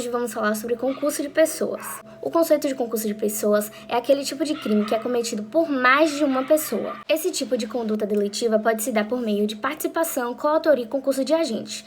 Hoje vamos falar sobre concurso de pessoas. O conceito de concurso de pessoas é aquele tipo de crime que é cometido por mais de uma pessoa. Esse tipo de conduta delitiva pode se dar por meio de participação, coautoria e concurso de agentes.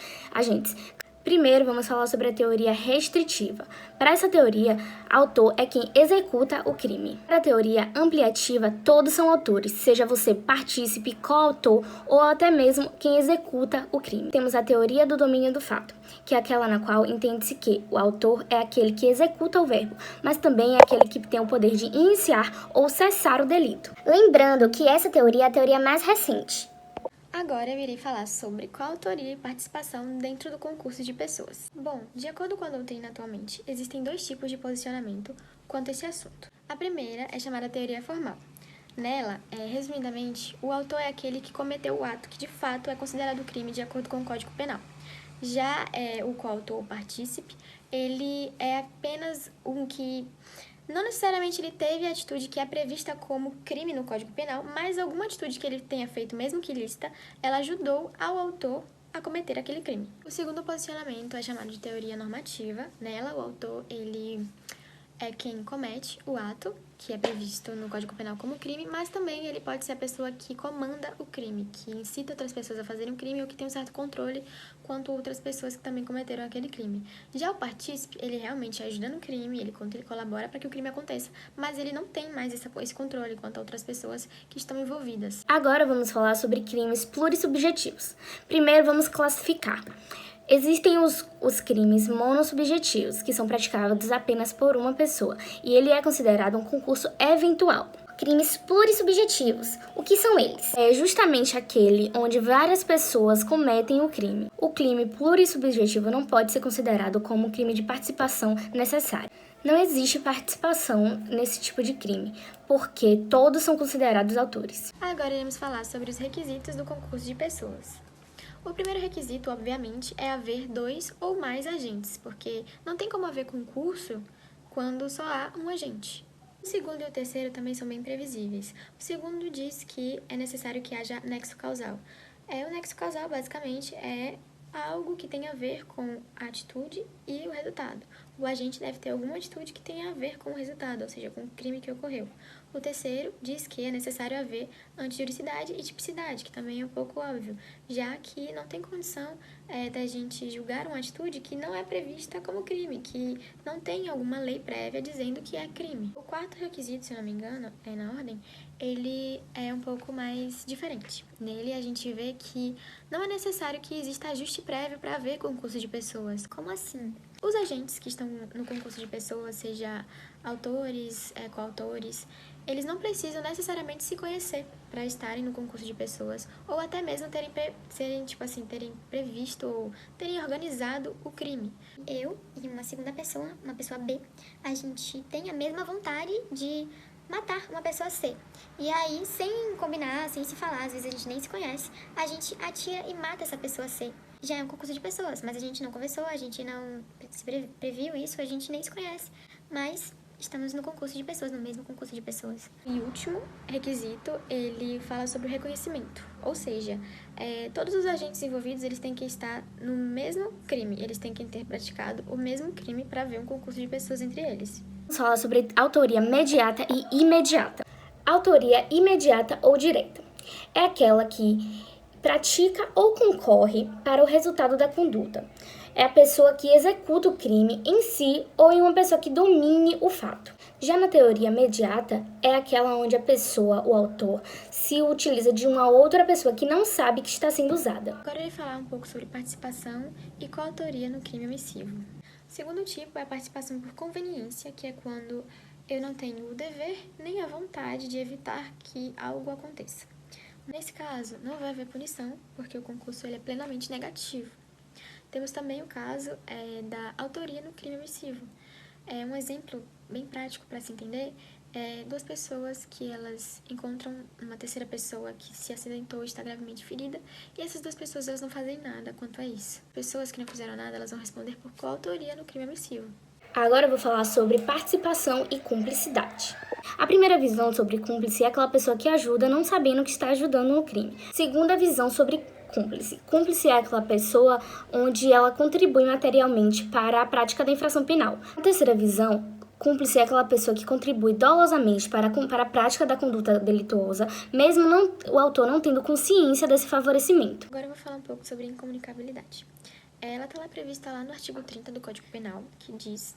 Primeiro, vamos falar sobre a teoria restritiva. Para essa teoria, autor é quem executa o crime. Para a teoria ampliativa, todos são autores, seja você partícipe, coautor ou até mesmo quem executa o crime. Temos a teoria do domínio do fato, que é aquela na qual entende-se que o autor é aquele que executa o verbo, mas também é aquele que tem o poder de iniciar ou cessar o delito. Lembrando que essa teoria é a teoria mais recente. Agora eu irei falar sobre coautoria e participação dentro do concurso de pessoas. Bom, de acordo com a doutrina atualmente, existem dois tipos de posicionamento quanto a esse assunto. A primeira é chamada teoria formal. Nela, resumidamente, o autor é aquele que cometeu o ato que de fato é considerado crime de acordo com o Código Penal. Já o coautor ou partícipe, ele é apenas um que não necessariamente ele teve a atitude que é prevista como crime no Código Penal, mas alguma atitude que ele tenha feito, mesmo que ilícita, ela ajudou ao autor a cometer aquele crime. O segundo posicionamento é chamado de teoria normativa. Nela, o autor ele é quem comete o ato, que é previsto no Código Penal como crime, mas também ele pode ser a pessoa que comanda o crime, que incita outras pessoas a fazerem um crime ou que tem um certo controle quanto a outras pessoas que também cometeram aquele crime. Já o partícipe, ele realmente ajuda no crime, ele colabora para que o crime aconteça, mas ele não tem mais esse controle quanto a outras pessoas que estão envolvidas. Agora vamos falar sobre crimes plurissubjetivos. Primeiro vamos classificar. Existem os crimes monossubjetivos, que são praticados apenas por uma pessoa, e ele é considerado um concurso eventual. Crimes plurissubjetivos, o que são eles? É justamente aquele onde várias pessoas cometem o crime. O crime plurissubjetivo não pode ser considerado como um crime de participação necessária. Não existe participação nesse tipo de crime, porque todos são considerados autores. Agora iremos falar sobre os requisitos do concurso de pessoas. O primeiro requisito, obviamente, é haver 2 ou mais agentes, porque não tem como haver concurso quando só há um agente. O segundo e o terceiro também são bem previsíveis. O segundo diz que é necessário que haja nexo causal. O nexo causal, basicamente, é algo que tem a ver com a atitude e o resultado. O agente deve ter alguma atitude que tenha a ver com o resultado, ou seja, com o crime que ocorreu. O terceiro diz que é necessário haver antijuricidade e tipicidade, que também é um pouco óbvio, já que não tem condição da gente julgar uma atitude que não é prevista como crime, que não tem alguma lei prévia dizendo que é crime. O quarto requisito, se eu não me engano, na ordem, ele é um pouco mais diferente. Nele a gente vê que não é necessário que exista ajuste prévio para haver concurso de pessoas. Como assim? Os agentes que estão no concurso de pessoas, seja autores, coautores, eles não precisam necessariamente se conhecer para estarem no concurso de pessoas, ou até mesmo terem previsto ou terem organizado o crime. Eu e uma segunda pessoa, uma pessoa B, a gente tem a mesma vontade de matar uma pessoa C. E aí, sem combinar, sem se falar, às vezes a gente nem se conhece, a gente atira e mata essa pessoa C. Já é um concurso de pessoas, mas a gente não conversou, a gente não se previu isso, a gente nem se conhece. Mas estamos no concurso de pessoas, no mesmo concurso de pessoas. E o último requisito, ele fala sobre o reconhecimento. Ou seja, todos os agentes envolvidos, eles têm que estar no mesmo crime. Eles têm que ter praticado o mesmo crime para haver um concurso de pessoas entre eles. Vamos falar sobre autoria mediata e imediata. Autoria imediata ou direta é aquela que pratica ou concorre para o resultado da conduta. É a pessoa que executa o crime em si ou em uma pessoa que domine o fato. Já na teoria mediata, é aquela onde a pessoa, o autor, se utiliza de uma outra pessoa que não sabe que está sendo usada. Agora eu vou falar um pouco sobre participação e coautoria no crime omissivo. O segundo tipo é a participação por conveniência, que é quando eu não tenho o dever nem a vontade de evitar que algo aconteça. Nesse caso, não vai haver punição, porque o concurso ele é plenamente negativo. Temos também o caso da autoria no crime omissivo. Um exemplo bem prático para se entender é 2 pessoas que elas encontram uma terceira pessoa que se acidentou e está gravemente ferida, e essas 2 pessoas elas não fazem nada quanto a isso. Pessoas que não fizeram nada, elas vão responder por coautoria no crime omissivo. Agora eu vou falar sobre participação e cumplicidade. A primeira visão sobre cúmplice é aquela pessoa que ajuda não sabendo que está ajudando no crime. Segunda visão sobre cúmplice. Cúmplice é aquela pessoa onde ela contribui materialmente para a prática da infração penal. A terceira visão, cúmplice é aquela pessoa que contribui dolosamente para a prática da conduta delituosa, mesmo o autor não tendo consciência desse favorecimento. Agora eu vou falar um pouco sobre incomunicabilidade. Ela está prevista lá no artigo 30 do Código Penal, que diz: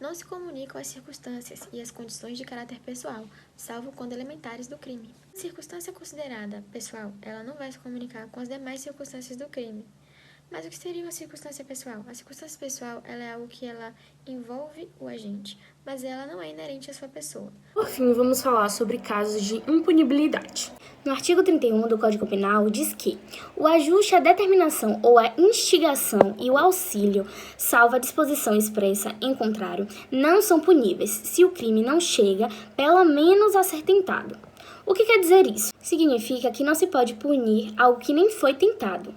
não se comunicam as circunstâncias e as condições de caráter pessoal, salvo quando elementares do crime. A circunstância considerada pessoal, ela não vai se comunicar com as demais circunstâncias do crime. Mas o que seria uma circunstância pessoal? A circunstância pessoal, ela é algo que ela envolve o agente, mas ela não é inerente à sua pessoa. Por fim, vamos falar sobre casos de impunibilidade. No artigo 31 do Código Penal diz que o ajuste, a determinação ou a instigação e o auxílio, salvo a disposição expressa em contrário, não são puníveis se o crime não chega, pelo menos, a ser tentado. O que quer dizer isso? Significa que não se pode punir algo que nem foi tentado.